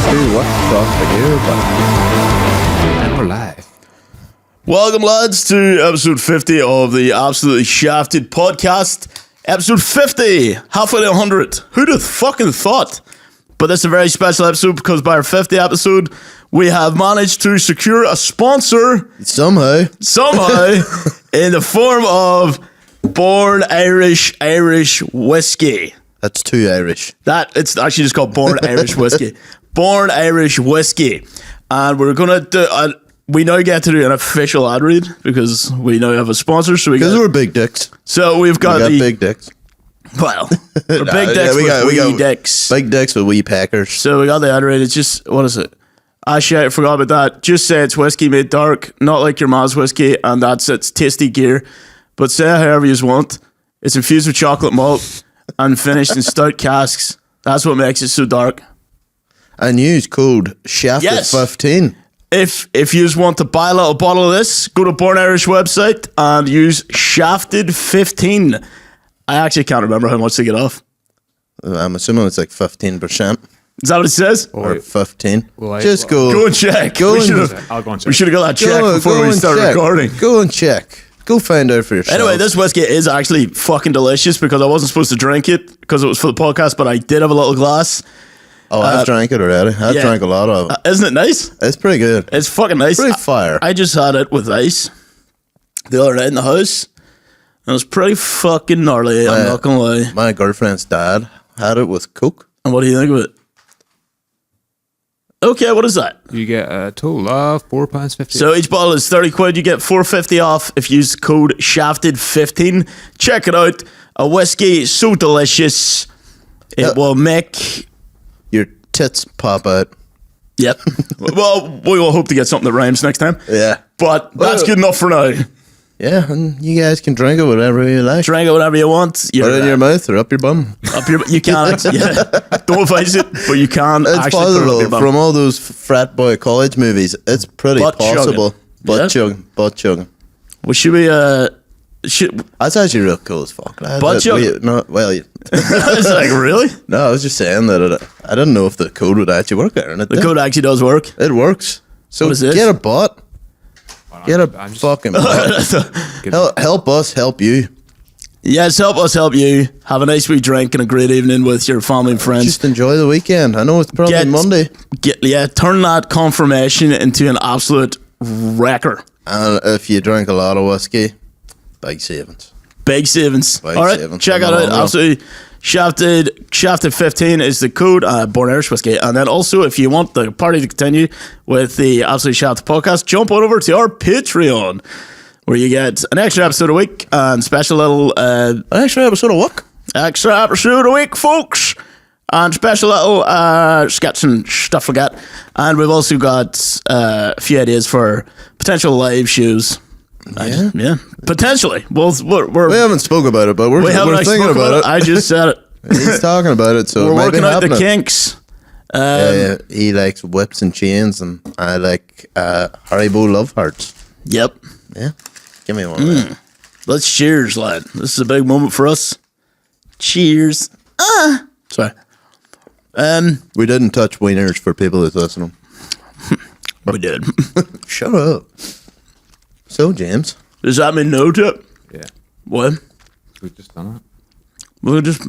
to What the Fuck Are You About? And we're live. Welcome, lads, to episode 50 of the Absolutely Shafted podcast. Episode 50, halfway to 100. Who'd have fucking thought? But this is a very special episode because by our 50th episode, we have managed to secure a sponsor. Somehow. In the form of Born Irish Whiskey. That's too Irish. It's actually just called Born Irish Whiskey. Born Irish Whiskey. And we're going to do... we now get to do an official ad read because we now have a sponsor. Because we're big dicks. So we've got, big dicks. Well, we're big dicks with wee dicks. Big dicks with wee packers. So we got the ad read. It's just, what is it? Actually, I forgot about that. Just say it's whiskey made dark, not like your ma's whiskey, and that's its tasty gear. But say it however you want. It's infused with chocolate malt and finished in stout casks. That's what makes it so dark. And use code SHAFTED15. If you just want to buy a little bottle of this, go to Born Irish website and use SHAFTED15. I actually can't remember how much to get off. I'm assuming it's like 15%. Is that what it says? Or 15. Go and check. I'll go and check. We should have got that check before we start recording. Go and check. Go find out for yourself. Anyway, this whiskey is actually fucking delicious because I wasn't supposed to drink it because it was for the podcast, but I did have a little glass. Oh, I've drank it already. I've drank a lot of it. Isn't it nice? It's pretty good. It's fucking nice. Pretty fire. I just had it with ice the other night in the house. And it was pretty fucking gnarly, I'm not gonna lie. My girlfriend's dad had it with Coke. And what do you think of it? Okay, what is that? You get a total of £4.50. So each bottle is 30 quid. You get $4.50 off if you use code SHAFTED15. Check it out. A whiskey so delicious. It will make your tits pop out. Yep. Well, we will hope to get something that rhymes next time. Yeah. But that's good enough for now. Yeah, and you guys can drink it whatever you like. Drink it whatever you want. Put it in your mouth or up your bum. You can't. Yeah. Don't advise it, but you can. It's actually possible from all those frat boy college movies. It's pretty possible. Butt chugging. Well, should we? That's actually real cool as fuck. Butt chugging. It's like really? No, I was just saying that I didn't know if the code would actually work there. And the code actually does work. It works. So get a butt. Get a fucking butt. Help us help you. Yes, help us help you. Have a nice wee drink and a great evening with your family and friends. Just enjoy the weekend. I know it's probably Monday. Turn that confirmation into an absolute wrecker. And if you drink a lot of whiskey, big savings. All right, check it out. Absolutely. Shafted 15 is the code, Born Irish Whiskey. And then also, if you want the party to continue with the Absolutely Shafted podcast, jump on over to our Patreon, where you get an extra episode a week and special little... an extra episode a week? Extra episode a week, folks. And special little skits and stuff like that. And we've also got a few ideas for potential live shows. Yeah, potentially. We haven't spoke about it, but we're thinking about it. I just said it. He's talking about it, so we're it might working be out happening. the kinks. He likes whips and chains, and I like Haribo Love Hearts. Yep. Yeah, give me one. Of that. Let's cheers, lad. This is a big moment for us. Cheers. Sorry. We didn't touch wieners for people who's listening. We did. Shut up. So, James. Does that mean no tip? Yeah. What? We've just done it. We'll just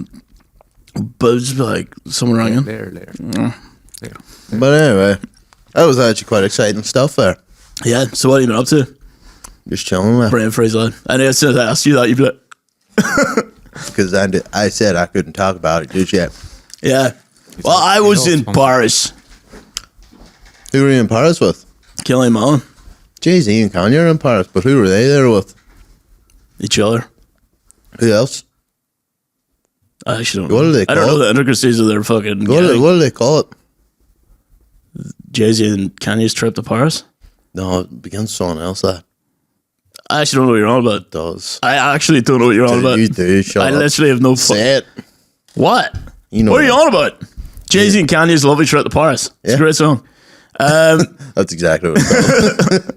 buzz like someone rang in. There. But anyway, that was actually quite exciting stuff there. Yeah, so what have you been up to? Just chilling, man. Brain freeze, lad. And as soon as I asked you that, you'd be like... Because I said I couldn't talk about it just yet. Yeah. Well, I was in Paris. Who were you in Paris with? Killing Mom. Jay-Z and Kanye are in Paris, but who were they there with? Each other. Who else? I actually don't know. What do they call it? I don't know the intricacies of their fucking What do they call it? Jay-Z and Kanye's trip to Paris? No, it begins with someone else, that. I actually don't know what you're on about. It does. I actually don't know what you're on about. You do, shut up. I literally have no... Say it. What? You know what are you on about? Jay-Z and Kanye's lovely trip to Paris. It's a great song. That's exactly what it's called.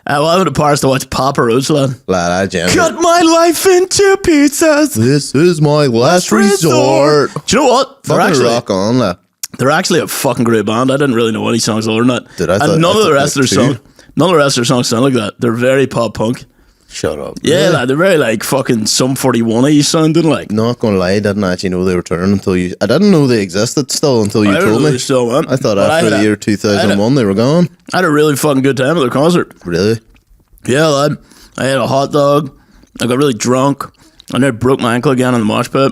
Well, I went to Paris to watch Papa Roach, lad. I jammed Cut my life into pieces. This is my last resort. Do you know what? Fucking rock on, lad. They're actually a fucking great band. I didn't really know any songs other than that. Dude, None of the rest of their songs sound like that. They're very pop punk. Shut up. Yeah, really? like, they're very like fucking Sum 41-y sounding like. Not gonna lie, I didn't actually know they were turning until you. I didn't know they existed still until you told me. Still went. I thought after the year 2001 they were gone. I had a really fucking good time at their concert. Really? Yeah, lad. I had a hot dog. I got really drunk. And I broke my ankle again on the mosh pit.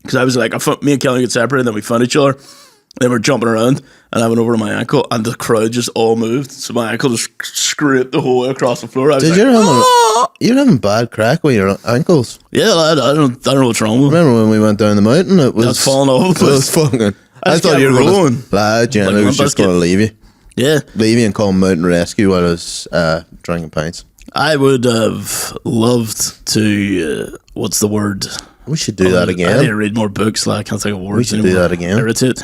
Because I was like, me and Kelly got separated, and then we found each other. They were jumping around, and I went over to my ankle, and the crowd just all moved. So my ankle just scraped the whole way across the floor. I was you're having bad crack with your ankles. Yeah, lad, I don't know what's wrong with me. Remember when we went down the mountain? It was falling off. It was fucking. I thought you were rolling. Jenna was just going to leave you. Yeah. Leave you and call mountain rescue while I was drinking pints. I would have loved to, what's the word? We should do that again. I need to read more books, like, I can't think of words. We should do that again. Irritate.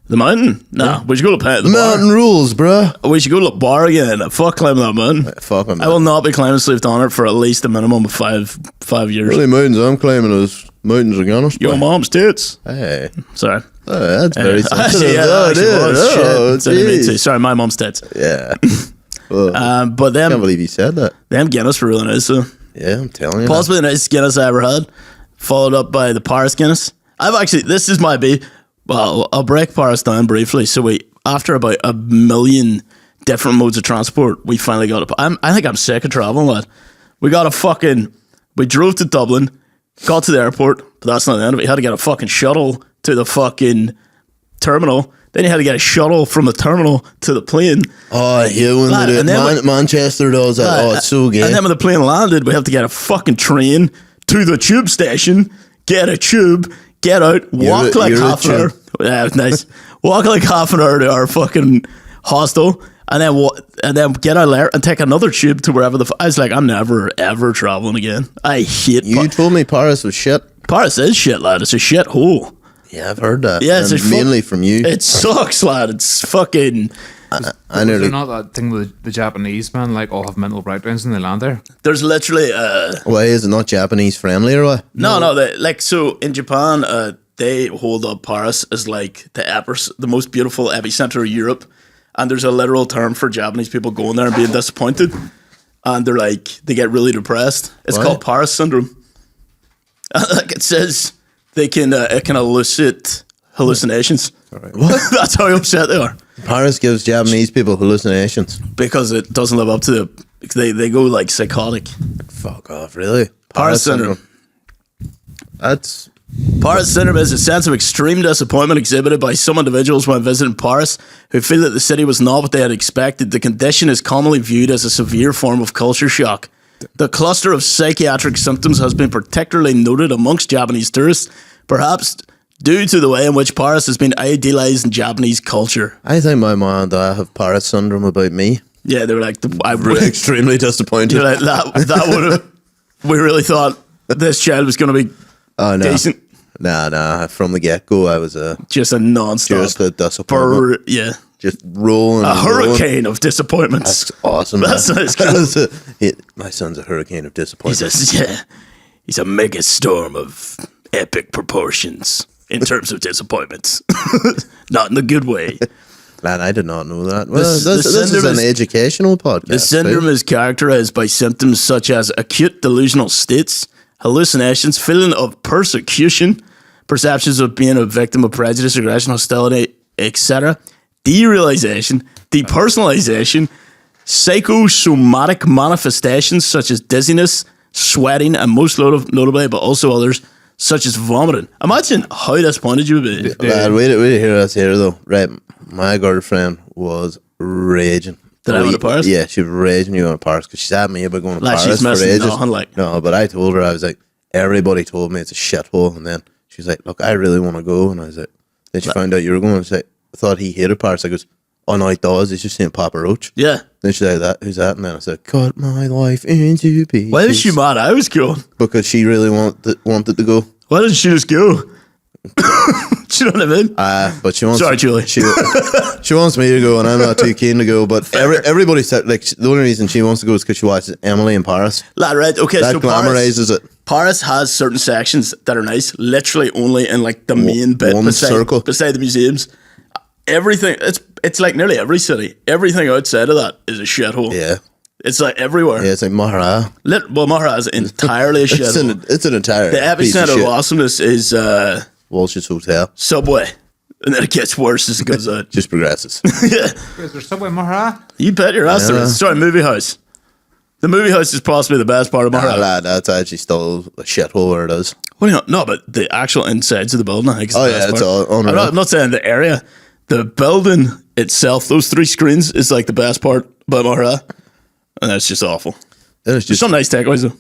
The mountain? Nah, we should go to the mountain rules, bruh. We should go to the bar again. Fuck climbing that mountain. Fuck him. I will not be climbing Sleep on it for at least a minimum of five years. The only mountains I'm climbing is mountains of Gunners. Your mom's tits. Hey. Sorry. Oh, that's very sensitive. Shit. Sorry, my mom's tits. Yeah. But them, I can't believe you said that. Them Guinness were really nice, so. Yeah, I'm telling you. Possibly the nicest Guinness I ever had. Followed up by the Paris Guinness. This is my B. Well, I'll break Paris down briefly. So after about 1 million different modes of transport, we finally got I think I'm sick of traveling, lad. We drove to Dublin, got to the airport, but that's not the end of it. You had to get a fucking shuttle to the fucking terminal. Then you had to get a shuttle from the terminal to the plane. Oh, I hate when they do it. Manchester does that. It's so good. And then when the plane landed, we have to get a fucking train to the tube station, get a tube, get out, walk like half an hour. Yeah, nice. Walk like half an hour to our fucking hostel, and then get out there and take another tube to wherever I was like, I'm never ever traveling again. I hate. You told me Paris was shit. Paris is shit, lad. It's a shit hole. Yeah, I've heard that. Yeah, it's mainly from you. It sucks, lad. It's fucking. I know. There's not that thing with the Japanese man, like, all have mental breakdowns when they land there. There's literally. Why is it not Japanese friendly or what? No. So in Japan, they hold up Paris as like the most beautiful epicenter of Europe, and there's a literal term for Japanese people going there and being disappointed, and they get really depressed. It's called Paris syndrome. Like it says, it can elicit hallucinations. Right. What? That's how upset they are. Paris gives Japanese people hallucinations because it doesn't live up to they go like psychotic. Fuck off, really? Paris syndrome. Paris syndrome is a sense of extreme disappointment exhibited by some individuals when visiting Paris who feel that the city was not what they had expected. The condition is commonly viewed as a severe form of culture shock. The cluster of psychiatric symptoms has been particularly noted amongst Japanese tourists, perhaps due to the way in which Paris has been idealized in Japanese culture. I think my mom and dad have Paris syndrome about me. Yeah, they were like, we're extremely disappointed. Like, that would have. We really thought this child was going to be decent. Nah. From the get go, I was just a non-stop. Just a disappointment. Just rolling. A hurricane of disappointments. That's awesome. That's nice. My son's a hurricane of disappointments. He's a mega storm of epic proportions in terms of disappointments. Not in the good way. Man, I did not know that. Well, this is an educational podcast. The syndrome is characterized by symptoms such as acute delusional states, hallucinations, feeling of persecution, perceptions of being a victim of prejudice, aggression, hostility, etc., derealization, depersonalization, psychosomatic manifestations such as dizziness, sweating, and most notably, but also others, such as vomiting. Imagine how disappointed you would be. Lad, wait to hear us here, though. Right, my girlfriend was raging. Did I go to Paris? Yeah, she was raging you going to Paris because she's at me about going to Paris she's for ages. No, but I told her, I was like, everybody told me it's a shithole, and then she's like, look, I really want to go, and I was like, then she found out you were going, and she's like, I thought he hated Paris. I goes, oh no, he does. He's just saying Papa Roach. Yeah. Then she's like, who's that? And then I said, cut my life into pieces. Why was she mad I was going? Because she really wanted to go. Why didn't she just go? Do you know what I mean? But she wants. Sorry, Julie. She wants me to go, and I'm not too keen to go. But everybody said, like, the only reason she wants to go is because she watches Emily in Paris. Lad, right? Okay, that so glamorizes it. Paris has certain sections that are nice, literally only in like the main bit circle beside the museums. Everything, it's like nearly every city. Everything outside of that is a shithole. Yeah. It's like everywhere. Yeah, it's like Maree. Well, Maree is entirely a shithole. It's an entire The epicenter of awesomeness is Walsh's Hotel. Subway. And then it gets worse as it goes out. Just progresses. Yeah. Is there Subway Maree? You bet your ass there is. Sorry, movie house. The movie house is possibly the best part of Maree. Lad, that's actually still a shithole where it is. What do you know? No, but the actual insides of the building, I think is the best it's part. all unreal. I'm not saying the area. The building itself, those 3 screens, is like the best part about Maree. And that's just awful. There's some nice takeaways though.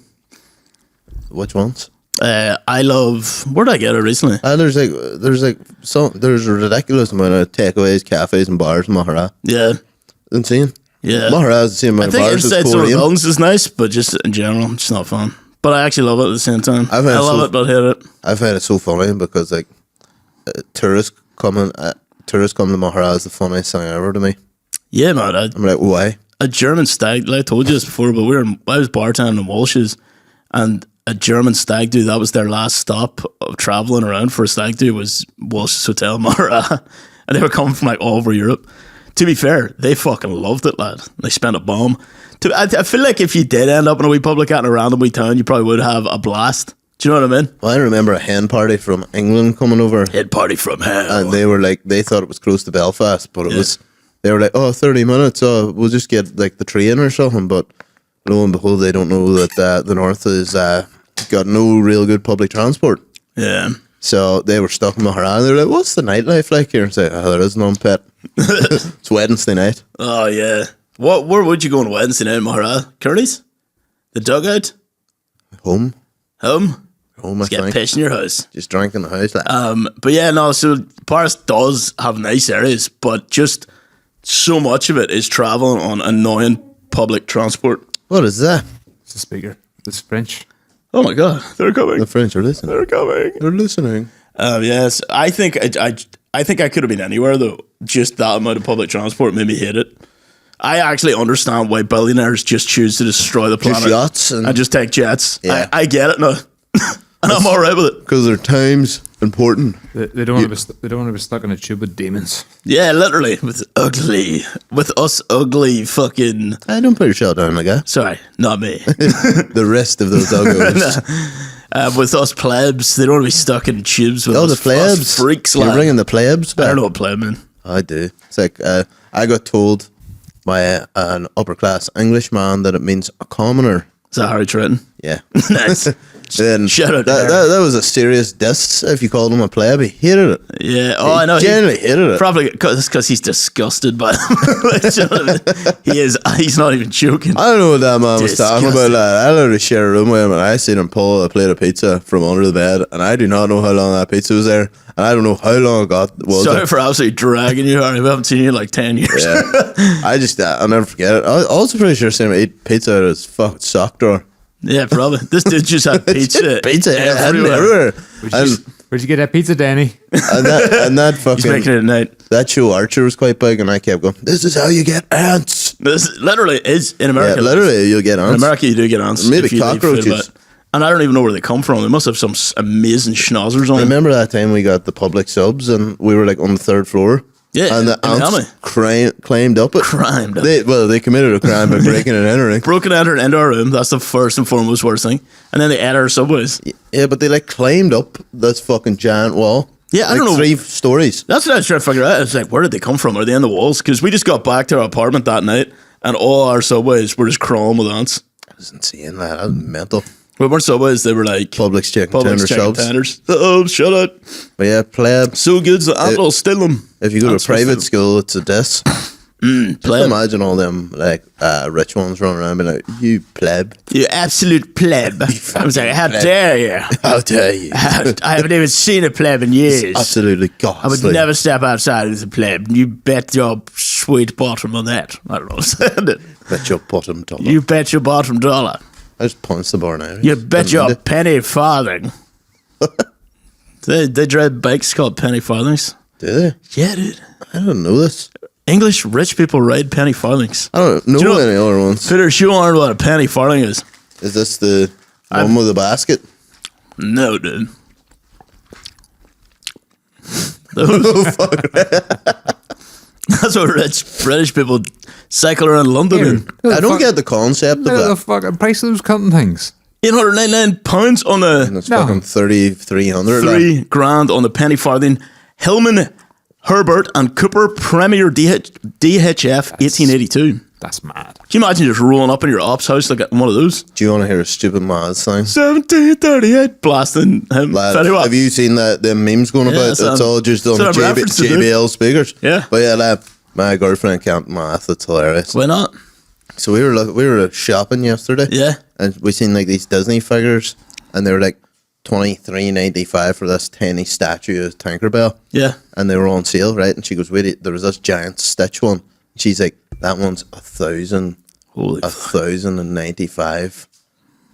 Which ones? I love. Where did I get it recently? There's a ridiculous amount of takeaways, cafes, and bars in Maree. Yeah. Insane. Yeah. Maree is the same amount of bars as inside some of the Korean. buildings is nice, but just in general, it's not fun. But I actually love it at the same time. I love it, but hate it. I find it so funny because like tourists coming to Maree is the funniest thing ever to me. Yeah, man. I'm like, why? A German stag. Like I told you this before, but I was bartending in Walsh's, and a German stag do. That was their last stop of traveling around for a stag do was Walsh's Hotel Maree, and they were coming from like all over Europe. To be fair, they fucking loved it, lad. They spent a bomb. I feel like if you did end up in a wee public out in a random wee town, you probably would have a blast. Do you know what I mean? Well, I remember a hen party from England coming over. Hen party from hell. And they were like, they thought it was close to Belfast, but it was, they were like, 30 minutes, we'll just get like the train or something. But lo and behold, they don't know that the north has got no real good public transport. Yeah. So they were stuck in Maree, and they were like, what's the nightlife like here? And say, there is none, pet. It's Wednesday night. Oh, yeah. Where would you go on Wednesday night in Maree? Curly's? The dugout? Home, I Get think. pissed in your house. Just drank in the house. Like. But yeah, no, so Paris does have nice areas, but just so much of it is traveling on annoying public transport. What is that? It's a speaker. It's French. Oh my God, they're coming. The French are listening. They're coming. They're listening. Yes, I think I think I could have been anywhere though. Just that amount of public transport made me hate it. I actually understand why billionaires just choose to destroy the planet. Just yachts and just take jets. Yeah. I get it now. And I'm all right with it. Because their time's important. They don't want to be stuck in a tube with demons. Yeah, literally. With us ugly fucking... Don't put your shot down, like that. Sorry, not me. The rest of those uggos. With us plebs, they don't want to be stuck in tubes with The us plebs. freaks. You're bringing the plebs back. I don't know what pleb mean. I do. It's like, I got told by an upper class English man that it means a commoner. Is that Harry Trenton? Yeah. Nice. Then Shout out that was a serious diss if you called him a pleb. He hated it. Yeah. Oh, I know. Generally hated it. Probably because he's disgusted by them. He is. He's not even joking. I don't know what that man was talking about. I literally share a room with him, and I seen him pull a plate of pizza from under the bed, and I do not know how long that pizza was there, and I don't know how long it was Sorry there. for absolutely dragging you, Harry. We haven't seen you in like 10 years. Yeah. I'll never forget it. I was also pretty sure I seen him eat pizza out of his fucking sock drawer. Yeah, probably. This dude just had pizza. everywhere. Where'd you get that pizza, Danny? And that fucking... He's making it at night. That show Archer was quite big, and I kept going, this is how you get ants. This literally is in America. Yeah, literally, you'll get ants. In America, you do get ants. Maybe if you leave cockroaches. food about it. And I don't even know where they come from. They must have some amazing schnozzers on them. Remember that time we got the public subs, and we were like on the 3rd floor? Yeah, and the ants climbed up it. They committed a crime by breaking and entering. Broken and entered into our room. That's the first and foremost worst thing. And then they ate our subways. Yeah, but they like climbed up this fucking giant wall. Yeah, I don't know. 3 stories. That's what I was trying to figure out. I was like, where did they come from? Are they in the walls? Because we just got back to our apartment that night, and all our subways were just crawling with ants. I was insane. That was mental. We weren't subways. They were like Public chicken tenders. Oh, shut up. But yeah, pleb. So good, the ant will steal them. If you go to a private school, it's a diss. Just imagine all them like rich ones running around being like, you pleb. You absolute pleb. I was like, how dare you? How dare you? I haven't even seen a pleb in years. It's absolutely I ghastly. would never step outside as a pleb. You bet your sweet bottom on that. I don't know. Bet your bottom dollar. You bet your bottom dollar. I just punched the bar now. You bet your penny farthing. They drive bikes called penny farthings. Do they? Yeah, dude. I don't know this. English rich people ride penny farthings. I don't know any other ones. Peter, you learned what a penny farthing is. Is this the one with the basket? No, dude. That's what rich British people cycle around London in. I don't get the concept of Look at the it. fucking price of those cutting things. £899 on a It's fucking 3,300. $3,000 on the penny farthing. Hillman, Herbert, and Cooper Premier DHF 1882. That's mad. Can you imagine just rolling up in your ops house like one of those? Do you want to hear a stupid maths thing? 1738 blasting him. Lad, have you seen the memes going about? It's all just on JBL speakers. Yeah. But yeah, lad, my girlfriend can't math. It's hilarious. Why not? So we were shopping yesterday. Yeah. And we seen like these Disney figures, and they were like $23.95 for this tiny statue of Tinkerbell. Yeah. And they were on sale, right? And she goes, "Wait, there was this giant Stitch one." And she's like, "That one's $1,095."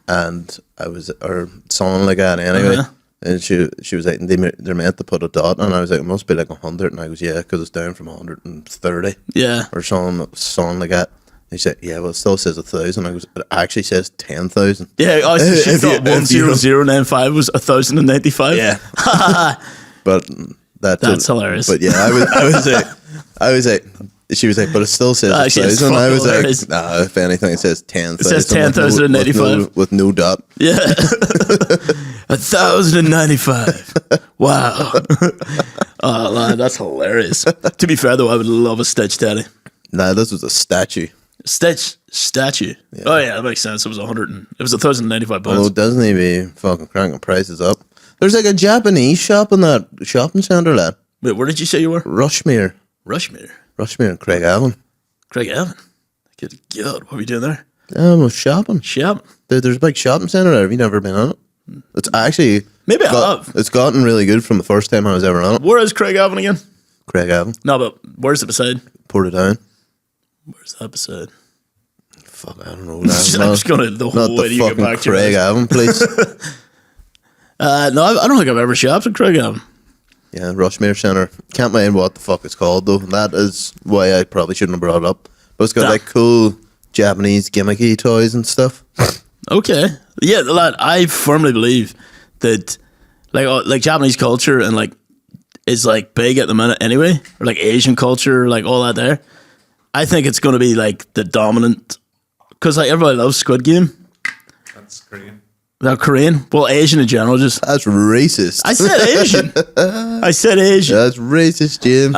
And I was, or something like that anyway. Uh-huh. And she was like, they're meant to put a dot, and I was like, it must be like 100. And I goes, yeah, because it's down from 130. Yeah. Or something like that. He said, yeah, well, it still says 1,000. I goes, it actually says 10,000. Yeah, she thought 10095 was 1,095. Yeah. But that's hilarious. But yeah, I was like, she was like, but it still says 1,000. I was hilarious. Like, nah, if anything, it says 10,000. It says 10,085 with no dot. Yeah. 1,095. Wow. Oh, man, that's hilarious. To be fair, though, I would love a Stitch Daddy. Nah, this was a statue. Statue. Yeah. Oh yeah, that makes sense. It was £1,095. Although Disney be fucking cranking prices up. There's like a Japanese shop in that shopping centre, lad. Wait, where did you say you were? Rushmere Rushmere. and Craigavon. Good God, what are we doing there? I was shopping. Shop. There's a big shopping centre there. Have you never been on it? It's actually Maybe I have. It's gotten really good from the first time I was ever on it. Where is Craigavon again? Craigavon. No, but where's it beside? Portadown. Where's that beside? Fuck, I don't know. I'm just going the whole way to get back to Craigavon, please. No, I don't think I've ever shopped at Craigavon. Yeah, Rushmere Centre. Can't mind what the fuck it's called though. That is why I probably shouldn't have brought it up. But it's got like cool Japanese gimmicky toys and stuff. Okay. Yeah, lad, I firmly believe that like Japanese culture and like is like big at the minute anyway, or like Asian culture, like all that there. I think it's going to be like the dominant, because like everybody loves Squid Game. That's Korean. They're Korean. Well, Asian in general. Just that's racist. I said Asian. That's racist, James.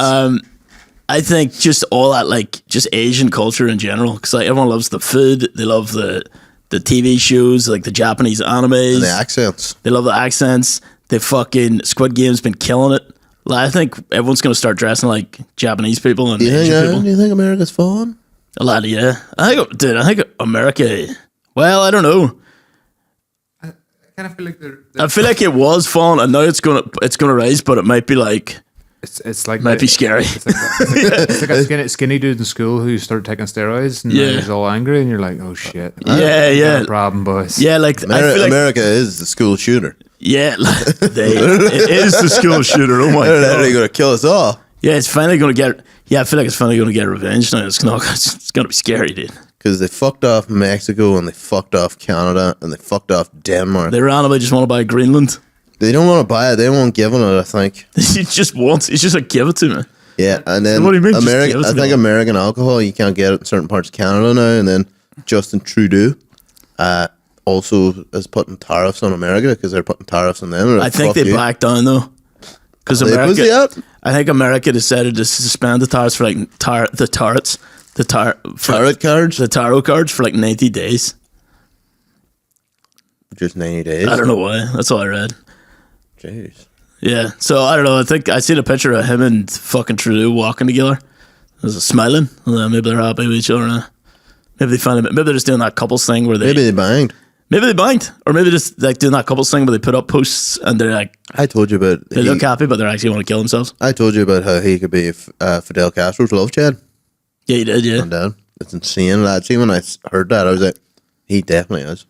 I think just all that, like just Asian culture in general, because like everyone loves the food. They love the TV shows, like the Japanese animes, and the accents. They love the accents. The fucking Squid Game's been killing it. Like, I think everyone's going to start dressing like Japanese people and Asian people. Do you think America's fallen? A lot, yeah. I think America. Well, I don't know. I kind of feel like I feel like it was falling, and now it's gonna rise, but it might be like it's like might be scary. It's like a skinny dude in school who started taking steroids, and he's all angry, and you're like, oh shit. Yeah. No problem, boys. Yeah, like I feel like America is the school shooter. Yeah, it is the school shooter. Oh my god, they're gonna kill us all. Yeah, it's finally gonna get. Yeah, I feel like it's finally gonna get revenge now. It's gonna be scary, dude. Because they fucked off Mexico and they fucked off Canada and they fucked off Denmark. They randomly just want to buy Greenland. They don't want to buy it. They won't give it. I think he just wants. He's just like, give it to me. Yeah, and then so what do you mean, American. I think American alcohol you can't get it in certain parts of Canada now. And then Justin Trudeau, also is putting tariffs on America because they're putting tariffs on them. I think they backed down though, because America. I think America decided to suspend the tariffs for like the tarot cards for like 90 days. Just 90 days. I don't know why. That's all I read. Jeez. Yeah. So I don't know. I think I seen a picture of him and fucking Trudeau walking together. There's a smiling. Maybe they're happy with each other. Maybe they find it. Maybe they're just doing that couples thing where maybe they banged. Maybe they banged, or maybe just like doing that couples thing where they put up posts and they're like, I told you about. They look happy, but they actually want to kill themselves. I told you about how he could be Fidel Castro's love child. Yeah, you did. Yeah, and Dad, it's insane, lad. See, when I heard that, I was like, he definitely is.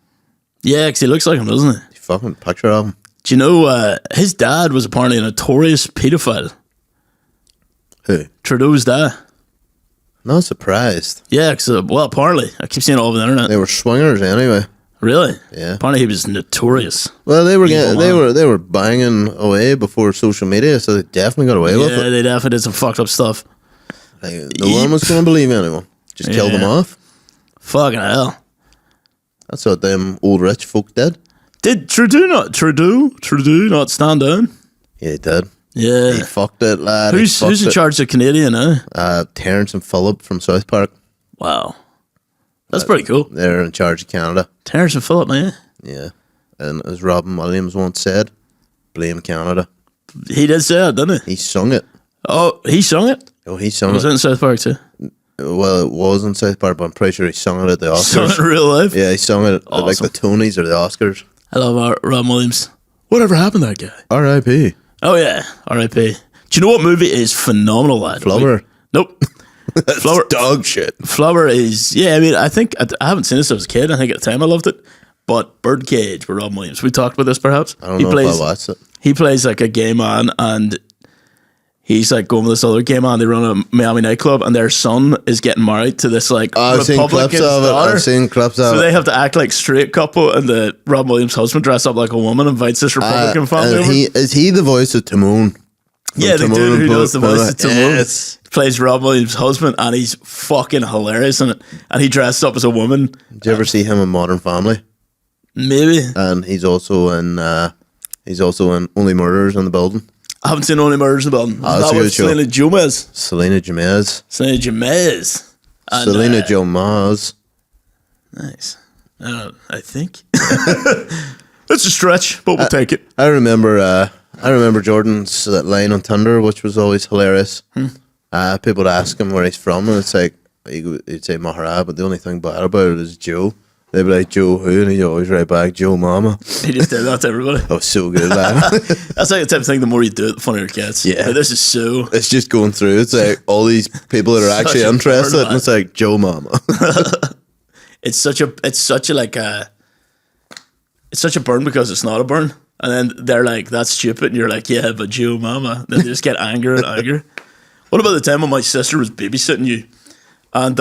Yeah, because he looks like him, doesn't he? Fucking picture of him. Do you know his dad was apparently a notorious paedophile? Who? Trudeau's dad. Not surprised. Yeah, because well, apparently I keep seeing it all over the internet. They were swingers anyway. Really? Yeah. Apparently he was notorious. Well, they were banging away before social media, so they definitely got away with it. Yeah, they definitely did some fucked up stuff. Like, no one was going to believe anyone. Just kill them off. Fucking hell. That's what them old rich folk did. Did Trudeau not stand down? Yeah, he did. Yeah. He fucked it, lad. Who's in charge of Canada now? Terrence and Philip from South Park. Wow. That's pretty cool. They're in charge of Canada. Terrence and Philip, man. Yeah. And as Robin Williams once said, blame Canada. He did say that, didn't he? He sung it. Oh, he sung it? Oh, he sung Was it in South Park too? Well, it was in South Park, but I'm pretty sure he sung it at the Oscars. Sung it in real life? Yeah, he sung it at like Awesome. the Tonys or the Oscars. I love Robin Williams. Whatever happened to that guy? R.I.P. Oh, yeah. R.I.P. Do you know what movie is phenomenal, lad? Flubber. Nope. That's Flubber. dog shit. Flubber is, yeah, I mean, I think, I haven't seen this as a kid. I think at the time I loved it. But Birdcage with Robin Williams. We talked about this perhaps. I don't know if I watched it. He plays like a gay man and he's like going with this other gay man. They run a Miami nightclub and their son is getting married to this like I've seen clips of it. daughter. I've seen clips of So it. they have to act like straight couple and the Robin Williams husband dressed up like a woman invites this Republican family and over. is he the voice of Timon? Yeah, the Timon dude who and does the voice of Timon Yes. plays Robin Williams' husband, and he's fucking hilarious in it. And he dressed up as a woman. Did you ever see him in Modern Family? Maybe And he's also in Only Murders in the Building. I haven't seen Only Murders in the Building. Oh, Is that's that a with good show. Selena Gomez? Selena Gomez. Selena Gomez. And, Selena Gomez. Nice. I think it's a stretch, but we'll take it. I remember Jordan's line on Tinder, which was always hilarious. People would ask him where he's from, and it's like he'd say Maree, but the only thing bad about it is Joe. They'd be like, Joe who? And he'd always write back, Joe Mama. He just did that to everybody. That was so good, man. That's like the type of thing. The more you do it, the funnier it gets. Yeah. Like, this is so. It's just going through. It's like all these people that are Such actually a interested, burn, and it's like Joe Mama. It's such a burn because it's not a burn. And then they're like, that's stupid. And you're like, yeah, but Joe Mama. Then they just get angrier and angrier. What about the time when my sister was babysitting you? And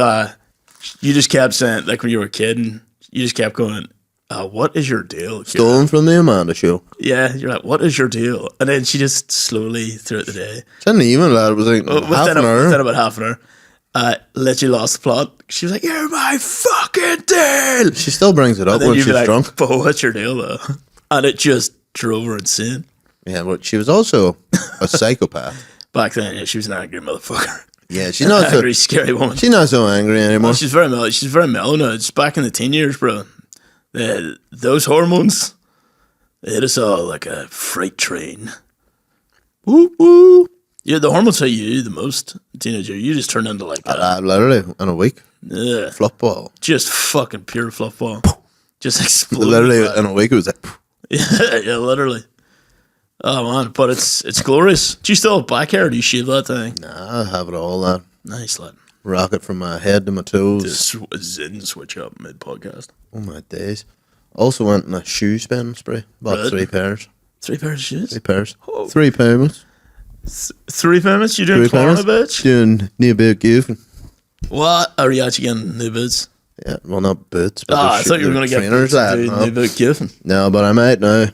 you just kept saying, like when you were a kid, and you just kept going, what is your deal, kid? Stolen from the Amanda Show. Yeah, you're like, what is your deal? And then she just slowly, throughout the day, Didn't even, lad. It was like half an hour. within about half an hour, literally lost the plot. She was like, you're my fucking deal. She still brings it up Then when you'd she's be like, drunk. but what's your deal, though? And it just drove her insane. Yeah, but she was also a psychopath. Back then, yeah, she was an angry motherfucker. Yeah, she's not so, Angry, scary woman. she's not so angry anymore. Well, she's very mellow. She's very mellow now. It's back in the teen years, bro. Those hormones, they hit us all like a freight train. Woo woo. Yeah, the hormones hit you the most, teenager. You just turn into like Literally in a week, yeah, fluff ball. just fucking pure fluff ball. Just exploded. Literally man. in a week, it was like. Yeah, literally. Oh man, but it's glorious. Do you still have back hair? Or do you shave that thing? Nah, I have it all. That Nice, lad. rocket from my head to my toes. Just zen switch up mid podcast. Oh my days! Also went in a shoe spin spree. Bought Right. 3 pairs. 3 pairs of shoes. 3 pairs. Oh. 3 payments. 3 payments? You doing 3 Klarna, payments. bitch? Doing new boot goofing. What? Are you actually getting new boots? Yeah, well, not boots. But I thought you were going to get trainers. boots and That do new boot gifting. no, but I might now.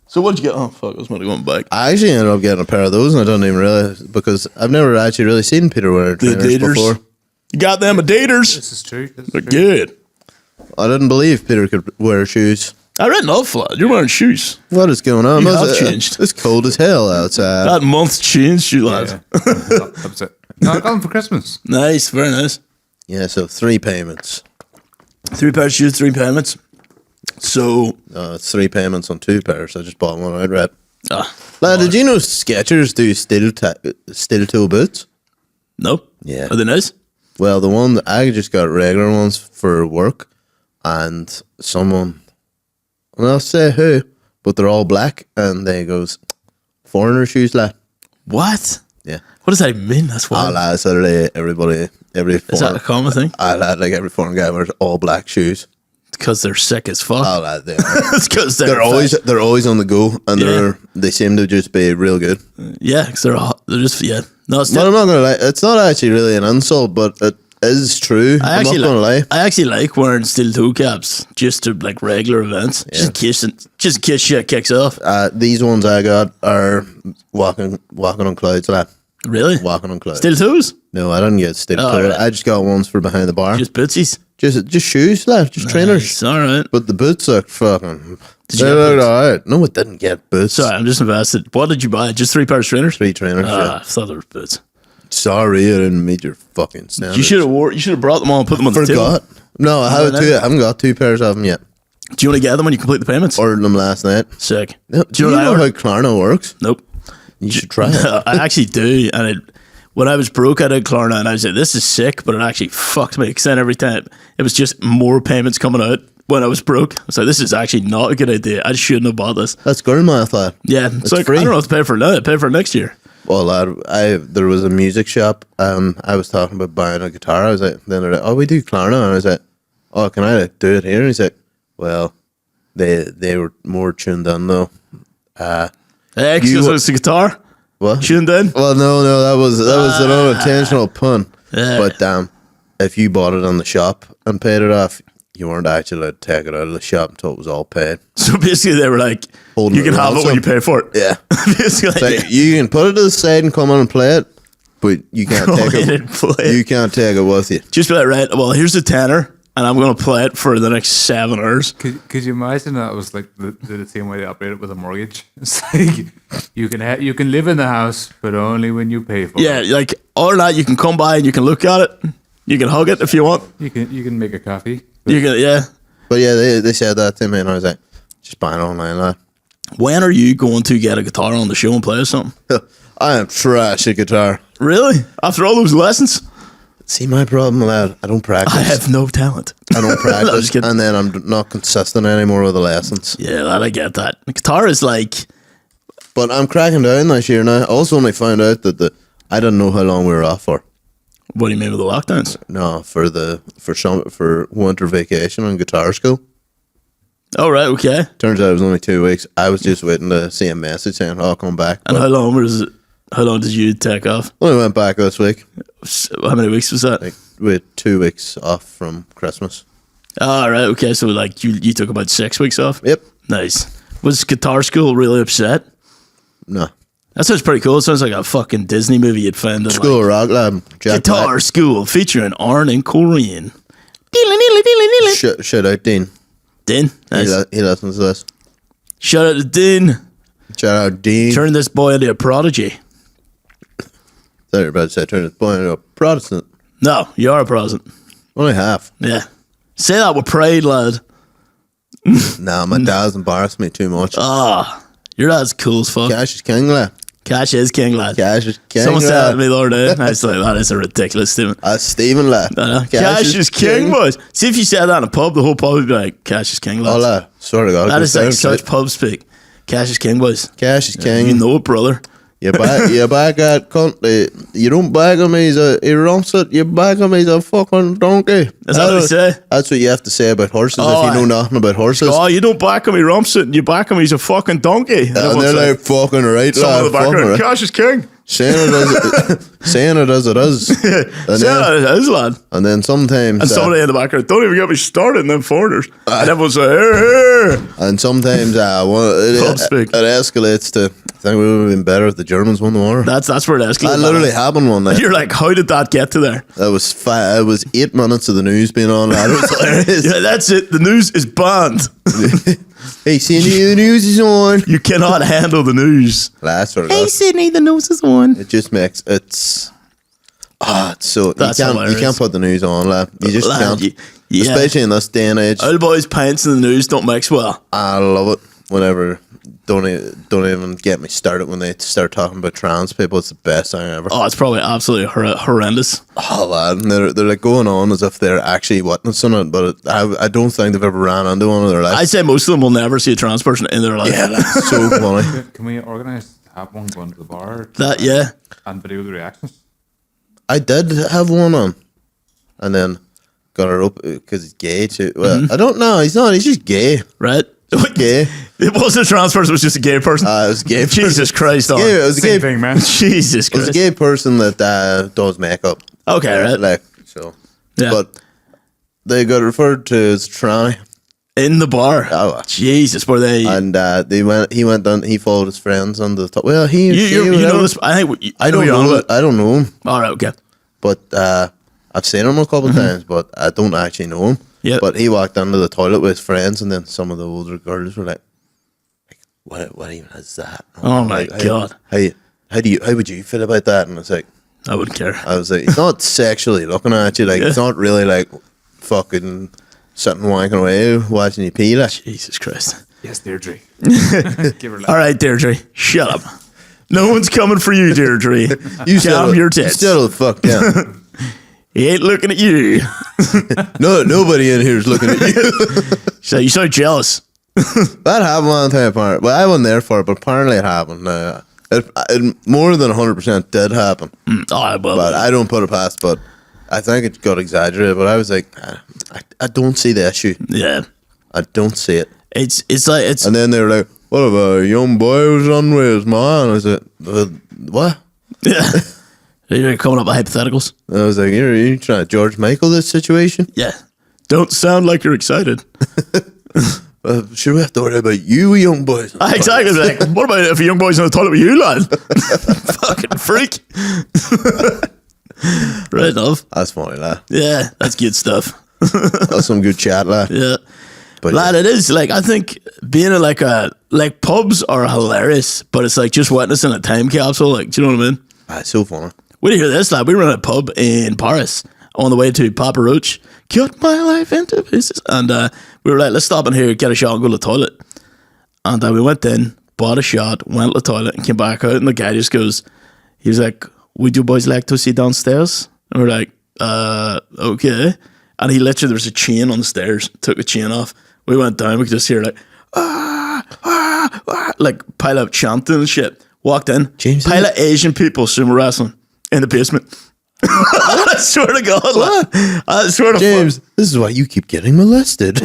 So what did you get? Oh, fuck, I was going to go back. I actually ended up getting a pair of those, and I don't even realize because I've never actually really seen Peter wear trainers Adidas. before. You got them Adidas. This is true. This is They're true. good. I didn't believe Peter could wear shoes. I read an awful lot. You're wearing shoes. What is going on? You It's, have changed. It's cold as hell outside. That month's changed you, lad. Yeah. That was it. No, I got them for Christmas. Nice, very nice. Yeah, so 3 payments. 3 pairs of shoes, 3 payments. So, It's 3 payments on 2 pairs. I just bought one outright. ah, Lad, did you know Skechers do steel toe boots? no. Yeah. Are they nice? Well, the one that I just got regular ones for work, and someone, and I'll say who, but they're all black, and they goes, foreigner shoes, lad. What? Yeah. What does that mean? That's Oh, why. lad, Saturday, every Is that a foreign, common thing? lad, like every foreign guy wears all black shoes. Because they're sick as fuck. Oh, lad, they are. It's because they're always on the go, and Yeah. they seem to just be real good. Yeah, because they're just, yeah. No, it's But I'm not gonna lie, it's not actually really an insult, but is true. I'm not gonna lie. I actually like wearing steel toe caps just to like regular events, just in case shit kicks off. These ones I got are walking on clouds, lad. Really? Walking on clouds. Steel toes? No, I didn't get steel toe. Right. I just got ones for behind the bar. Just bootsies? Just shoes, lad. Just trainers. All right. But the boots look fucking. Did you They get look boots? alright. No, it didn't get boots. Sorry, I'm just invested. What did you buy? Just 3 pairs of trainers? 3 trainers. I thought they were boots. Sorry, I didn't meet your fucking standards. You should have brought them all and put them on the table. Forgot. No, I have 2. I haven't got 2 pairs of them yet. Do you want to get them when you complete the payments? Ordered them last night. Sick. No, do you know how Klarna works? Nope. You should try it. I actually do. And when I was broke, I did Klarna, and I was like, this is sick, but it actually fucked me. Because then every time, it was just more payments coming out when I was broke. I was like, this is actually not a good idea. I shouldn't have bought this. That's girl math, lad. Yeah. It's like, free. I don't know what to pay for now. I pay for it next year. Well, lad, there was a music shop. I was talking about buying a guitar. I was like, then they're like, oh, we do Klarna. And I was like, oh, can I do it here? And he's like, well, they were more tuned in though. Hey, because it's a guitar. What? Tuned in. Well, no, that was an unintentional pun. Yeah. But if you bought it on the shop and paid it off, you weren't actually allowed to take it out of the shop until it was all paid. So basically, they were like, Holding you can it have it when ransom. you pay for it. Yeah. Basically, Like, you can put it to the side and come in and play it, but you can't take in it. and play it. You can't take it with you. Just be like, right, well, here's a tenner, and I'm going to play it for the next 7 hours. Could you imagine that was like the same way they operate it with a mortgage? It's like you can live in the house, but only when you pay for Yeah, it. like, or not, you can come by and you can look at it. You can hug it if you want. You can make a coffee. You can, yeah. But yeah, they said that to me, and I was like, just buy it online, lad. When are you going to get a guitar on the show and play or something? I am trash at guitar. Really? After all those lessons? See, my problem, lad, I don't practice. I have no talent. I don't No, I'm practice, just kidding. and then I'm not consistent anymore with the lessons. Yeah, lad, I get that. The guitar is like, But I'm cracking down this year now. I also only found out that I didn't know how long we were off for. what do you mean with the lockdowns? No, for winter vacation and guitar school. Oh, right, okay. Turns out it was only 2 weeks. I was just waiting to see a message saying, "Oh, I'll come back." And But how long did you take off? only went back this week. How many weeks was that? Like, we had 2 weeks off from Christmas. Oh, right, okay. So, like, you took about 6 weeks off? Yep. Nice. Was guitar school really upset? No. That sounds pretty cool. It sounds like a fucking Disney movie you'd find. In, School like, Rock Lab. Jack Guitar Black. School featuring Arn and Korean. Shout out Dean. Dean, nice. He listens to this. Shout out to Dean. Shout out Dean. Turn this boy into a prodigy. Thought you were about to say turn this boy into a Protestant. No, you are a Protestant. Only half. Yeah. Say that with pride, lad. Nah, my dad's embarrassed me too much. Ah, your dad's cool as fuck. Cash is king, lad. Cash is king, lad. Cash is king, Someone said that lad. to me the other day. I was like, that is a ridiculous statement. That's Stephen, lad. I know. Cash is king, boys. See, if you said that in a pub, the whole pub would be like, Cash is king, Oh, lads. lad. Swear to God. That go is like down, such shit. pub speak. Cash is king, boys. Cash is king. You know it, brother. You back at country. You don't bag him, he rumps it. You bag him, he's a fucking donkey. Is that what they say? That's what you have to say about horses Oh, if you know nothing about horses. Oh, you don't back him, he rumps it. And you back him, he's a fucking donkey. and they're like, fucking right, someone in lad. the Fucking background, right. Cash is king. Saying it as it is. And Say then, that it is, lad. and then sometimes. And somebody in the background, don't even get me started in them foreigners. Ah. And everyone's like, hey. And sometimes Pub speak. it escalates to, I think we would have been better if the Germans won the war. That's where it escalates. That literally happened one night. You're like, how did that get to there? That was it was 8 minutes of the news being on. That was hilarious. Yeah, that's it. The news is banned. Hey, Cindy, the news is on. You cannot handle the news. Last sort of Sydney, the news is on. it just makes it's so That's you hilarious. can't put the news on, lad. You just Lad, can't. yeah. Especially in this day and age. Old boys' pants in the news don't mix well. I love it whenever don't even get me started when they start talking about trans people. It's the best thing ever. Oh, it's probably absolutely horrendous. Oh, lad, and they're like going on as if they're actually witnessing it, but I don't think they've ever ran into one of their lives. I'd say most of them will never see a trans person in their life. Yeah, that's so funny. Can we organise to have one going to the bar? That, yeah. And video the reactions? I did have one on, and then got her up because he's gay too. Well, I don't know. He's not. He's just gay. Right? Gay. It wasn't a trans person, it was just a gay person. It was a gay. Jesus Christ, on. Gay, it was a gay. Same thing, man. Jesus It was a Christ. gay person that does makeup. Okay, right. Like so. Yeah. But they got referred to as tranny. In the bar. Oh, Jesus, were they? And he went down. He followed his friends on the top. Well, you know this. I think I don't know. I don't know him. All right, okay. But I've seen him a couple of times, but I don't actually know him. Yeah. But he walked into the toilet with his friends, and then some of the older girls were like, "What even is that?" Oh my God! How would you feel about that? And it's like, I wouldn't care. I was like, he's not sexually looking at you. Like, it's not really like fucking sitting wanking away watching you pee. Like. Jesus Christ. Yes, Deirdre. Give her All right, Deirdre, shut up. No one's coming for you, Deirdre. You calm your tits. Settle the fuck down. He ain't looking at you. No, nobody in here is looking at you. So you sound jealous. That happened one time, apparently. Well, I wasn't there for it, but apparently it happened. It more than 100% did happen. But I don't put it past, but I think it got exaggerated. But I was like, I don't see the issue. Yeah. I don't see it. It's like, it's... And then they were like, what if a young boy was on with his man? I was like, what? Yeah. You're coming up with hypotheticals. I was like, you're trying to George Michael this situation? Yeah. Don't sound like you're excited. Sure, we have to worry about you young boys. Exactly. Like, what about if a young boy's in the toilet with you, lad? Fucking freak. Right enough. That's funny, lad. Yeah, that's good stuff. That's some good chat, lad. Yeah. But lad, it is like, I think being in like pubs are hilarious, but it's like just witnessing a time capsule. Like, do you know what I mean? It's so funny. Wait to hear this, lad. We were in a pub in Paris on the way to Papa Roach. Cut my life into pieces. And we were like, let's stop in here, get a shot and go to the toilet. And we went in, bought a shot, went to the toilet and came back out. And the guy just goes, he was like, would you boys like to sit downstairs? And we're like, okay. And he literally, there was a chain on the stairs, took the chain off. We went down, we could just hear like, like pile up chanting and shit. Walked in, James, pile of Asian people sumo wrestling in the basement. I swear to God, what? I swear to James, this is why you keep getting molested.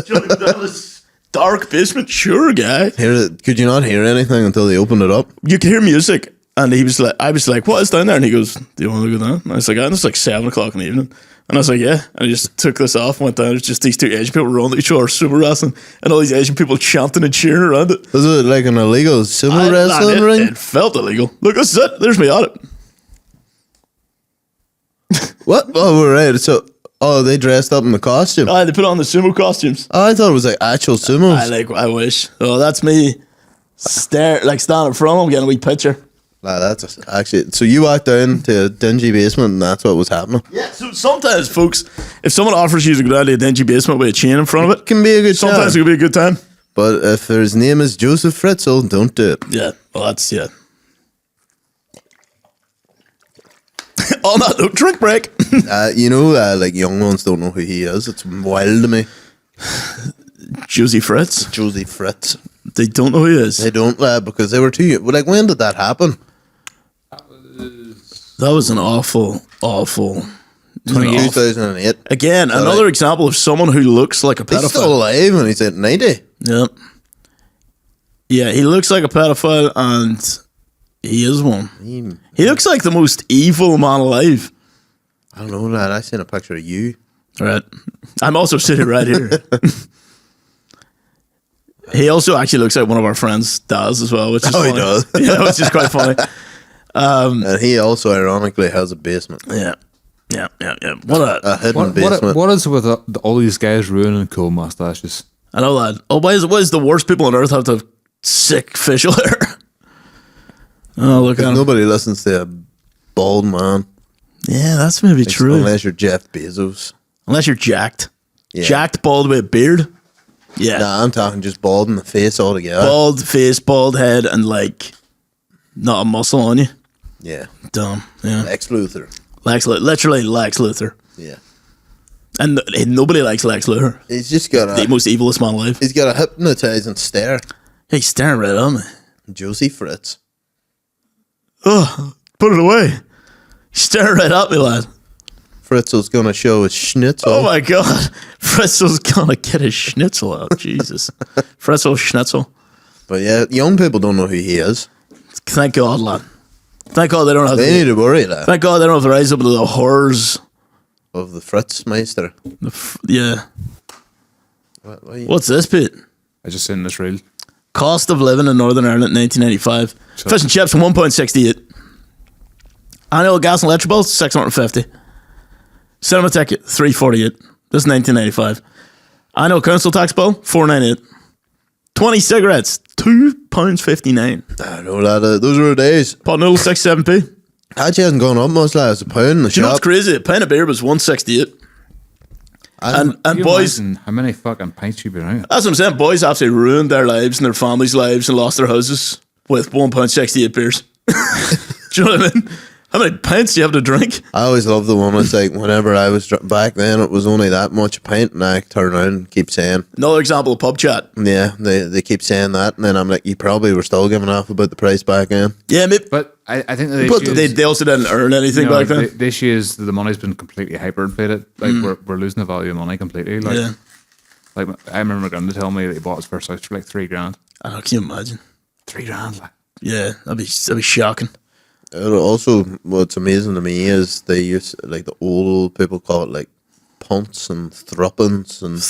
Jumping down this dark basement, sure, guy. Could you not hear anything until they opened it up? You could hear music, and he was like, I was like, what is down there? And he goes, do you want to go down? And I was like, it's like 7 o'clock in the evening. And I was like, yeah. And I just took this off, went down. It's just these two Asian people running each other, sumo wrestling, and all these Asian people chanting and cheering around it. Was it like an illegal sumo wrestling ring? It felt illegal. Look, this is it. There's me at it. What? Oh, right. So, they dressed up in the costume. They put on the sumo costumes. Oh, I thought it was like actual sumos. I wish. Oh, that's me. Standing in front of him, getting a wee picture. Nah, that's actually. So you walked down to a dingy basement, and that's what was happening. Yeah. So sometimes, folks, if someone offers you to go down to a dingy basement with a chain in front of it, Can be a good sometimes time. it can be a good time. But if his name is Joseph Fritzl, don't do it. Yeah. Well, that's yeah. On that note, drink break. Like young ones don't know who he is. It's wild to me. Josie Fritz. Josie Fritz. They don't know who he is. They don't, because they were too young. Like, when did that happen? That was an awful 2008. Again, another example of someone who looks like a pedophile. He's still alive and he's at 90. Yep. Yeah, he looks like a pedophile and he is one. He looks like the most evil man alive. I don't know, lad. I seen a picture of you. Right. I'm also sitting right here. He also actually looks like one of our friends' dads as well, which is funny. He does. Yeah, which is quite funny. And he also ironically has a basement. Yeah. What A hidden basement. What is with all these guys ruining cool mustaches? I know that. Oh, why is the worst people on earth have to have sick facial hair? Oh, look at him. Nobody listens to a bald man. Yeah, that's maybe true. Unless you're Jeff Bezos. Unless you're jacked. Yeah. Jacked, bald with a beard. Yeah. Nah, I'm talking just bald in the face altogether. Bald face, bald head, and like not a muscle on you. Yeah. Dumb. Yeah. Lex Luthor. Literally Lex Luthor. Yeah. And nobody likes Lex Luthor. He's just got the most evilest man alive. He's got a hypnotizing stare. He's staring right at me. Josie Fritz. Oh, put it away. He's staring right at me, lad. Fritzl's gonna show his schnitzel. Oh my God. Fritzl's gonna get his schnitzel out. Jesus. Fritzl schnitzel. But yeah, young people don't know who he is. Thank God, lad. Thank God they don't have They need to worry, lad. Thank God they don't have to rise up to the horrors of the Fritz Meister. Yeah. What What's this bit? I just seen this reel. Cost of living in Northern Ireland, 1995. Fish and chips, 1.68. Annual gas and electric bills, 650. Cinema ticket, 348. This is 1995. Annual council tax bill, 498. 20 cigarettes, £2.59. I know that. Those were the days. Pot noodle, 6-7p. Actually hasn't gone up much, like, it's a pound in the Do you know shop. what's crazy? A pint of beer was 168. And boys, how many fucking pints you been out? that's what I'm saying. Boys absolutely ruined their lives and their families' lives and lost their houses with 1.68 beers. Do you know what I mean? How many pints do you have to drink? I always loved the one. It's like whenever I was back then, it was only that much a pint, and I turn around and keep saying, Another example of pub chat. yeah, they keep saying that, and then I'm like, you probably were still giving off about the price back then. Yeah, maybe, But I think the but issue they also didn't earn anything you know, back then. the issue is that the money's been completely hyperinflated. Like we're losing the value of money completely. Like, Yeah. like I remember my grandma telling me that he bought his first house for like $3,000. I know, can you imagine? $3,000, like. Yeah, that'd be shocking. Also, what's amazing to me is they use, like, the old people call it like punts and thruppence and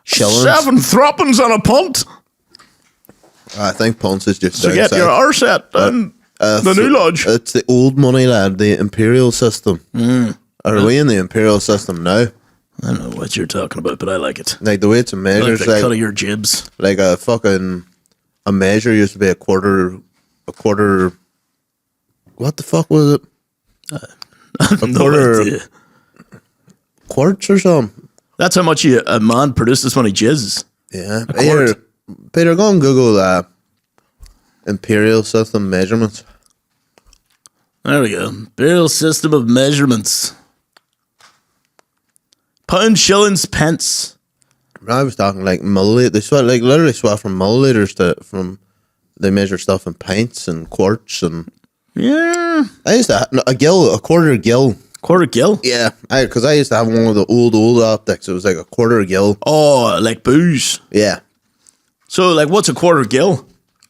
shillings. 7 throppings on a punt I think punts is just to get outside. your arse at and the new lodge. It's the old money, lad, the imperial system. Are we in the imperial system now? I don't know what you're talking about, but I like it. Like the way it's a I measure, like it's the cut of like, your jibs. like a measure used to be a quarter. What the fuck was it? No quarter- idea. Quarts or something? That's how much a man produces when he jizzes. Yeah. quart. Here, Peter, go and Google imperial system measurements. There we go. Imperial system of measurements. Pound, shillings, pence. I was talking like milliliters. They literally swap from milliliters they measure stuff in pints and quarts and. Yeah. I used to have a quarter gill. Quarter gill? Yeah, because I used to have one of the old optics. It was like a quarter gill. Oh, like booze. Yeah, So, like, what's a quarter gill?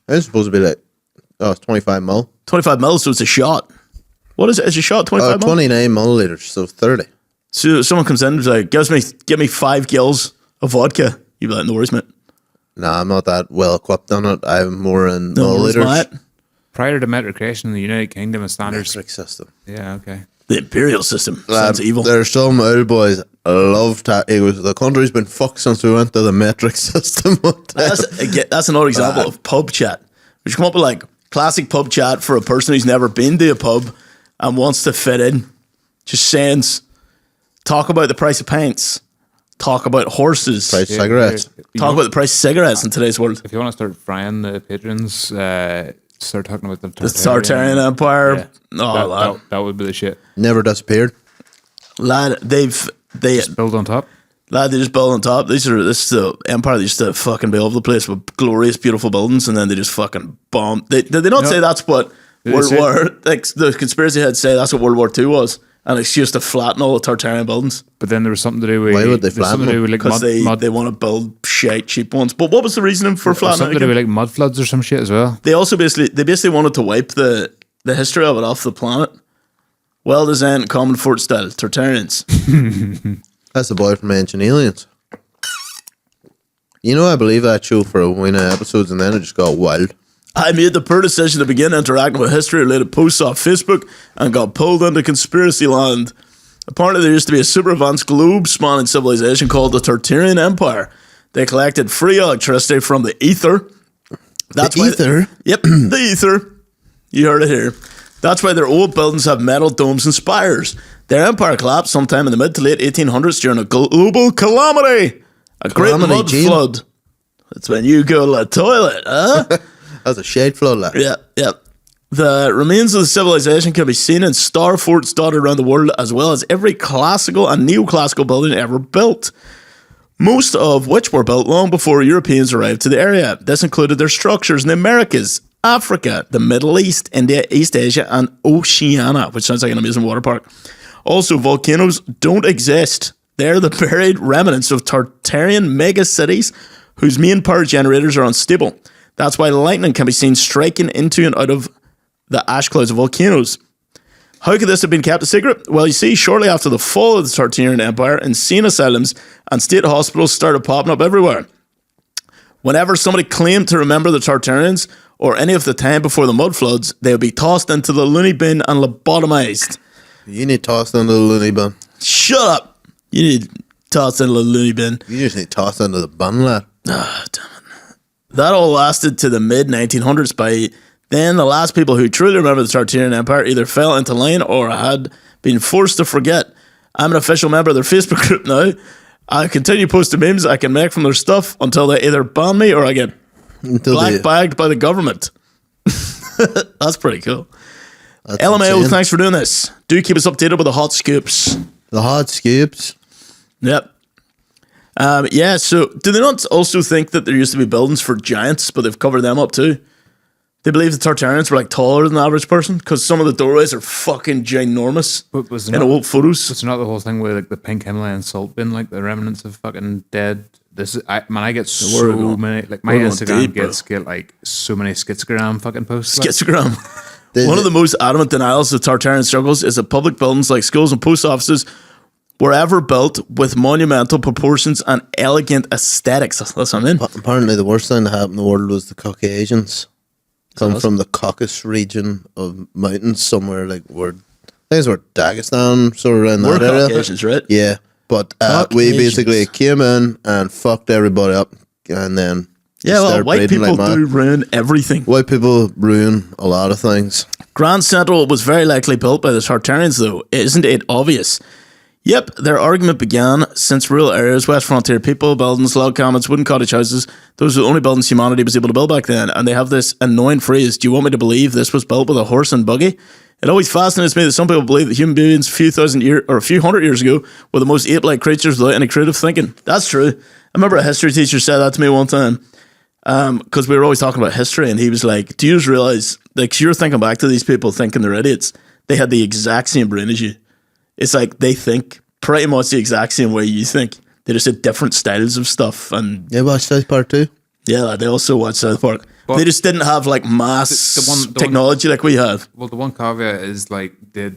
it's supposed to be like, it's 25 mil. 25 mils, so it's a shot. What is it? Is a shot 25 mil? 29 milliliters, so 30. So someone comes in and is like, give me 5 gills of vodka. You'd be like, no worries, mate. Nah, I'm not that well equipped on it. I'm more in No worries, milliliters. mate. Prior to metric creation in the United Kingdom and standards. Metric system. Yeah, okay. The imperial system. Lad, Sounds evil. There's some old boys love the country's been fucked since we went to the metric system. That's another example of pub chat. We should come up with like classic pub chat for a person who's never been to a pub and wants to fit in. Just saying, talk about the price of pints, talk about horses, Price of cigarettes. talk about the price of cigarettes in today's world. If you want to start frying the patrons, start talking about the Tartarian Empire. Yeah. Oh, lad. that would be the shit. Never disappeared. Lad, they Build on top. Lad, they just build on top. This is the empire that used to fucking be all over the place with glorious, beautiful buildings, and then they just fucking bomb. Did they not say that's what World War? Like the conspiracy heads say that's what World War II was, an excuse to flatten all the Tartarian buildings But then there was something to do with. Why would they there's something flatten to do with like because they want to build shite cheap ones. But what was the reasoning for flattening? something it to do again? with like mud floods or some shit as well. They also basically wanted to wipe the history of it off the planet. Well designed, common fort style Tartarians. That's the boy from Ancient Aliens. You know, I believe that show for a win of episodes, and then it just got wild. I made the poor decision to begin interacting with history-related posts off Facebook and got pulled into conspiracy land. Apparently, there used to be a super advanced globe-spanning civilization called the Tartarian Empire. They collected free electricity from the ether. Ether? Yep, the ether. You heard it here. That's why their old buildings have metal domes and spires. Their empire collapsed sometime in the mid to late 1800s during a global calamity. A great Calamity, mud Gene. flood. That's when you go to the toilet, huh? That's a shade flood, lad. Yeah. The remains of the civilization can be seen in star forts dotted around the world, as well as every classical and neoclassical building ever built. Most of which were built long before Europeans arrived to the area. This included their structures in the Americas, Africa, the Middle East, India, East Asia, and Oceania, which sounds like an amazing water park. Also, volcanoes don't exist. They're the buried remnants of Tartarian megacities whose main power generators are unstable. That's why lightning can be seen striking into and out of the ash clouds of volcanoes. How could this have been kept a secret? Well, you see, shortly after the fall of the Tartarian Empire, insane asylums and state hospitals started popping up everywhere. Whenever somebody claimed to remember the Tartarians or any of the time before the mud floods, they would be tossed into the loony bin and lobotomized. You need tossed into the loony bin. Shut up! You need tossed into the loony bin. You just need tossed into the bin, lad. Ah, damn it. That all lasted to the mid-1900s. By then, the last people who truly remember the Tartarian Empire either fell into line or had been forced to forget. I'm an official member of their Facebook group now. I continue posting memes I can make from their stuff until they either ban me or I get black-bagged by the government. That's pretty cool. That's LMAO, insane. Thanks for doing this. Do keep us updated with the hot scoops. The hot scoops? Yep. Yeah, so do they not also think that there used to be buildings for giants, but they've covered them up too? They believe the Tartarians were like taller than the average person because some of the doorways are fucking ginormous in old photos. It's not the whole thing with like the pink Himalayan salt bin, like the remnants of fucking dead. I get so many, like my Instagram get like so many schizogram fucking posts. Schizogram. One of the most adamant denials of Tartarian struggles is that public buildings like schools and post offices were ever built with monumental proportions and elegant aesthetics. That's what I mean. Apparently the worst thing that happened in the world was the Caucasians. Come from the Caucasus region of mountains somewhere like where I think it's where Dagestan, sort of around that area. Caucasians, right? Yeah, but we basically came in and fucked everybody up, and then white people do ruin everything. White people ruin a lot of things. Grand Central was very likely built by the Tartarians, though. Isn't it obvious? Yep, their argument began since rural areas, West Frontier people, buildings, log cabins, wooden cottage houses, those were the only buildings humanity was able to build back then, and they have this annoying phrase, do you want me to believe this was built with a horse and buggy? It always fascinates me that some people believe that human beings a few hundred years ago were the most ape-like creatures without any creative thinking. That's true. I remember a history teacher said that to me one time, because we were always talking about history, and he was like, do you just realize, like, you're thinking back to these people thinking they're idiots. They had the exact same brain as you. It's like they think pretty much the exact same way you think. They just had different styles of stuff. And they watched South Park too? Yeah, they also watched South Park. But they just didn't have like mass technology like we have. Well, the one caveat is like they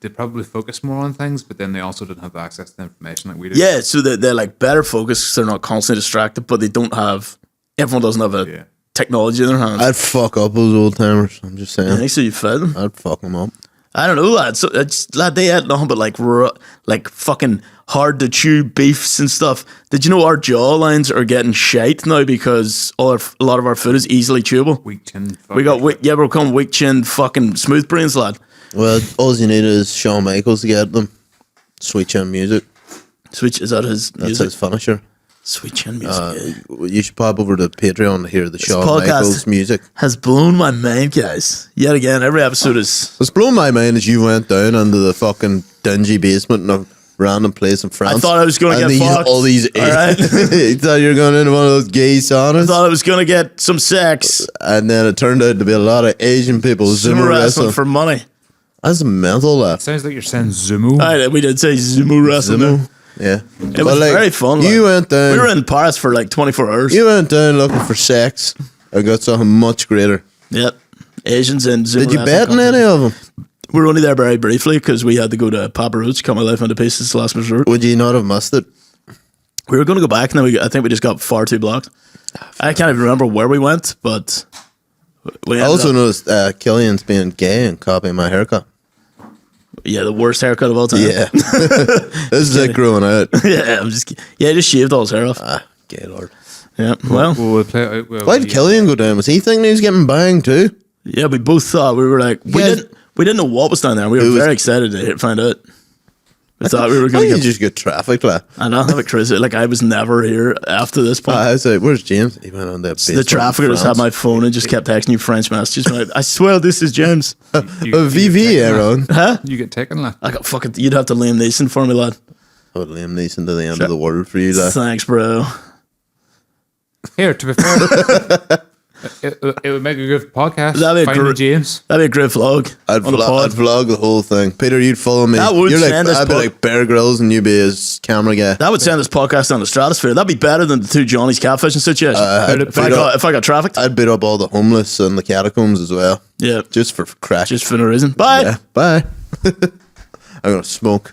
probably focus more on things, but then they also didn't have access to information like we do. Yeah, so they're like better focused because they're not constantly distracted, but they don't have, everyone doesn't have a technology in their hands. I'd fuck up those old timers, I'm just saying. I think so you fed them? I'd fuck them up. I don't know, lad. So they had nothing but like fucking hard to chew beefs and stuff. Did you know our jawlines are getting shite now because a lot of our food is easily chewable? Weak chin. We're becoming weak chin fucking smooth brains, lad. Well, all you need is Shawn Michaels to get them. Sweet Chin Music. Is that his music? That's his finisher. Sweet Chin Music. You should pop over to Patreon to hear the Shawn Michaels music. Has blown my mind, guys. Yet again, every episode is. It's blown my mind as you went down into the fucking dingy basement in a random place in France. I thought I was going to get fucked. All these. All right. You thought you were going into one of those gay saunas. I thought I was going to get some sex. And then it turned out to be a lot of Asian people Sumo wrestling for money. That's mental, that. Sounds like you're saying Zumo. We did say Zumo wrestling. Zumo. Yeah. It was very fun. You went down. We were in Paris for like 24 hours. You went down looking for sex. I got something much greater. Yep. Asians and Zumo. Did you bet in any of them? We were only there very briefly because we had to go to Papa Roach, cut my life into pieces last resort. Would you not have missed it? We were going to go back and then I think we just got far too blocked. I can't even remember where we went, but I also noticed Killian's being gay and copying my haircut. Yeah, the worst haircut of all time. Yeah. This is like growing out. Yeah, I just shaved all his hair off. Gay lord. Yeah, well. Why did Killian go down? Was he thinking he was getting banged too? Yeah, we both thought, we were like, we didn't know what was down there. We were very excited to find out. We thought we were going to just get traffic, lad. I know, have it crazy. Like, I was never here after this point. I was like, where's James? He went on that. The trafficker just had my phone and just kept texting you French messages. I swear this is James. VV, Aaron. Huh? You get taken, lad. I got fucking. You'd have to Liam Neeson for me, lad. I would Liam Neeson to the end of the world for you, lad. Thanks, bro. Here, to be fair, It would make a good podcast. That'd be Finding James. That'd be a great vlog. I'd vlog the whole thing. Peter, you'd follow me. That would send I'd be like Bear Grylls and you'd be his camera guy. That would send this podcast down the stratosphere. That'd be better than the two Johnny's catfishing situation. If I got trafficked. I'd beat up all the homeless and the catacombs as well. Yeah. Just for crack. Just for no reason. Bye. Yeah. Bye. I'm going to smoke.